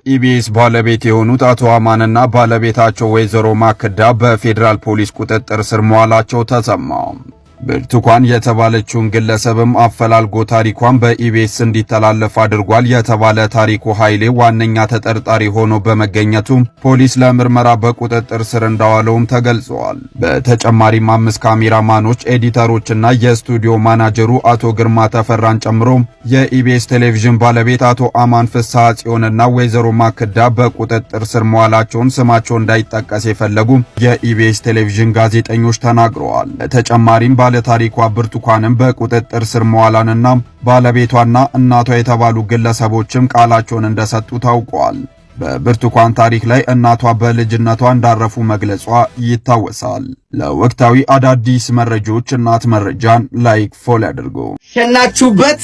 ኢቢኤስ ባለቤት የሆኑት አቶ አማንና ባለቤታቸው ወይዘሮ ማክዳ በፌዴራል ፖሊስ ቁጥጥር ስር መዋላቸው ተሰማ። ብርቱካን የተባለችውን ግለሰብም አፈላልጎ ታሪኳን በኢቢኤስ እንዲተላለፍ አድርጓል የተባለ ታሪኩ ኃይሌ ዋነኛ ተጠርጣሪ ሆኖ በመገኘቱ ፖሊስ ለምርመራ በቁጥጥር ስር እንዳዋለውም ተገልጿል። በተጨማሪም 5 ካሜራማኖች፣ ኤዲተሮችና የስቱዲዮ ማናጀሩ አቶ ግርማ ተፈራን ጨምሮ የኢቢኤስ ቴሌቪዥን ባለቤት አቶ አማን ፍስሐ ጽዮንና ወይዘሮ ማክዳ በቁጥጥር ስር መዋላቸውን ስማቸው እንዳይጠቀስ የፈለጉ የኢቢኤስ ቴሌቪዥን ጋዜጠኞች ተናግረዋል። በተጨማሪም ባለታሪኳ ብርቱካንም በቁጥጥር ስር መዋላንና ባለቤቷና እናቷ የተባሉ ግለሰቦችም ቃላቸውን እንደሰጡ ታውቋል። በብርቱካን ታሪክ ላይ እናቷ በልጅነቷ እንዳረፉ መግለጿ ይታወሳል። ለወቅታዊ አዳዲስ መረጃዎች እናት መረጃን ላይክ ፎሎ ያድርጉ። ሸናችሁበት፣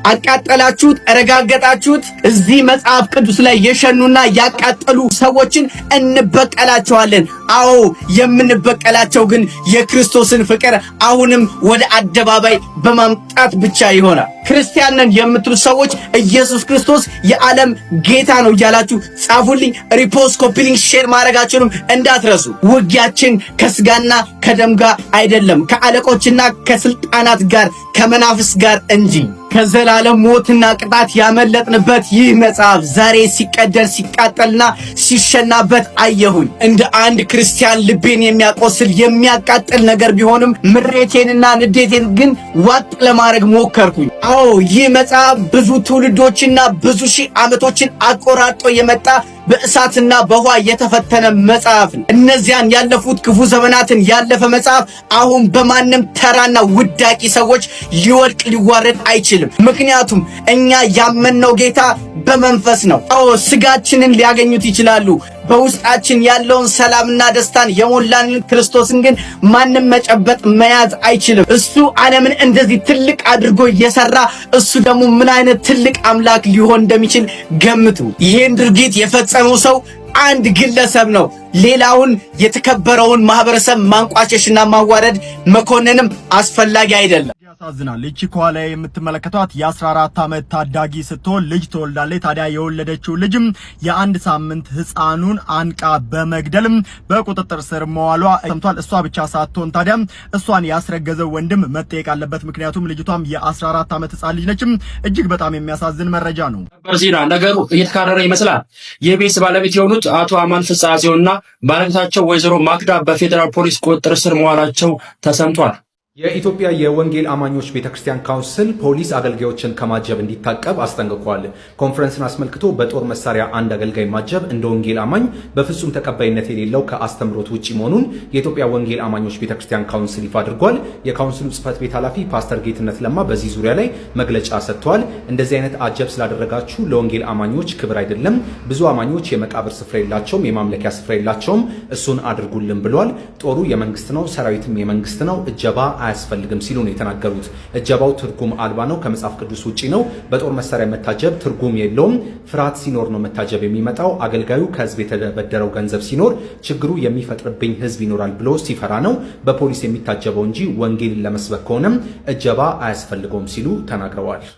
አቃጠላችሁት፣ ረጋገጣችሁት። እዚህ መጽሐፍ ቅዱስ ላይ የሸኑና ያቃጠሉ ሰዎችን እንበቀላቸዋለን። አዎ የምንበቀላቸው ግን የክርስቶስን ፍቅር አሁንም ወደ አደባባይ በማምጣት ብቻ ይሆናል። ክርስቲያን ነን የምትሉ ሰዎች ኢየሱስ ክርስቶስ የዓለም ጌታ ነው እያላችሁ ጻፉልኝ። ሪፖስት፣ ኮፒሊንግ፣ ሼር ማድረጋችሁንም እንዳትረሱ። ውጊያችን ከስጋና ከደም ጋር አይደለም፣ ከአለቆችና ከስልጣናት ጋር ከመናፍስ ጋር እንጂ። ከዘላለም ሞትና ቅጣት ያመለጥንበት ይህ መጽሐፍ ዛሬ ሲቀደር ሲቃጠልና ሲሸናበት አየሁኝ። እንደ አንድ ክርስቲያን ልቤን የሚያቆስል የሚያቃጥል ነገር ቢሆንም ምሬቴንና ንዴቴን ግን ዋጥ ለማድረግ ሞከርኩኝ። አዎ ይህ መጽሐፍ ብዙ ትውልዶችና ብዙ ሺህ ዓመቶችን አቆራርጦ የመጣ በእሳትና በውሃ የተፈተነ መጽሐፍ ነው። እነዚያን ያለፉት ክፉ ዘመናትን ያለፈ መጽሐፍ አሁን በማንም ተራና ውዳቂ ሰዎች ሊወድቅ ሊዋረድ አይችልም። ምክንያቱም እኛ ያመንነው ጌታ በመንፈስ ነው። አዎ ስጋችንን ሊያገኙት ይችላሉ። በውስጣችን ያለውን ሰላምና ደስታን የሞላንን ክርስቶስን ግን ማንም መጨበጥ መያዝ አይችልም። እሱ ዓለምን እንደዚህ ትልቅ አድርጎ እየሰራ እሱ ደግሞ ምን አይነት ትልቅ አምላክ ሊሆን እንደሚችል ገምቱ። ይሄን ድርጊት የፈጸመው ሰው አንድ ግለሰብ ነው። ሌላውን የተከበረውን ማህበረሰብ ማንቋሸሽና ማዋረድ መኮንንም አስፈላጊ አይደለም። ያሳዝናል። እቺ ከኋላ የምትመለከቷት የ14 ዓመት ታዳጊ ስትሆን ልጅ ተወልዳለች። ታዲያ የወለደችው ልጅም የ1 ሳምንት ህፃኑን አንቃ በመግደልም በቁጥጥር ስር መዋሏ ሰምቷል። እሷ ብቻ ሳትሆን ታዲያ እሷን ያስረገዘው ወንድም መጠየቅ አለበት። ምክንያቱም ልጅቷም የ14 ዓመት ህፃን ልጅ ነች። እጅግ በጣም የሚያሳዝን መረጃ ነው። በርዚና ነገሩ እየተካረረ ይመስላል። የኢቢኤስ ባለቤት የሆኑት አቶ አማን ፍስሐ ጽዮንና ባለቤታቸው ወይዘሮ ማክዳ በፌዴራል ፖሊስ ቁጥጥር ስር መዋላቸው ተሰምቷል። የኢትዮጵያ የወንጌል አማኞች ቤተክርስቲያን ካውንስል ፖሊስ አገልጋዮችን ከማጀብ እንዲታቀብ አስጠንቅቋል። ኮንፈረንስን አስመልክቶ በጦር መሳሪያ አንድ አገልጋይ ማጀብ እንደ ወንጌል አማኝ በፍጹም ተቀባይነት የሌለው ከአስተምሮት ውጪ መሆኑን የኢትዮጵያ ወንጌል አማኞች ቤተክርስቲያን ካውንስል ይፋ አድርጓል። የካውንስሉ ጽህፈት ቤት ኃላፊ ፓስተር ጌትነት ለማ በዚህ ዙሪያ ላይ መግለጫ ሰጥተዋል። እንደዚህ አይነት አጀብ ስላደረጋችሁ ለወንጌል አማኞች ክብር አይደለም። ብዙ አማኞች የመቃብር ስፍራ የላቸውም፣ የማምለኪያ ስፍራ የላቸውም። እሱን አድርጉልን ብሏል። ጦሩ የመንግስት ነው፣ ሰራዊትም የመንግስት ነው። እጀባ አያስፈልግም ሲሉ ነው የተናገሩት። እጀባው ትርጉም አልባ ነው፣ ከመጽሐፍ ቅዱስ ውጪ ነው። በጦር መሳሪያ መታጀብ ትርጉም የለውም። ፍርሃት ሲኖር ነው መታጀብ የሚመጣው። አገልጋዩ ከህዝብ የተበደረው ገንዘብ ሲኖር ችግሩ የሚፈጥርብኝ ህዝብ ይኖራል ብሎ ሲፈራ ነው በፖሊስ የሚታጀበው እንጂ ወንጌልን ለመስበክ ከሆነም እጀባ አያስፈልገውም ሲሉ ተናግረዋል።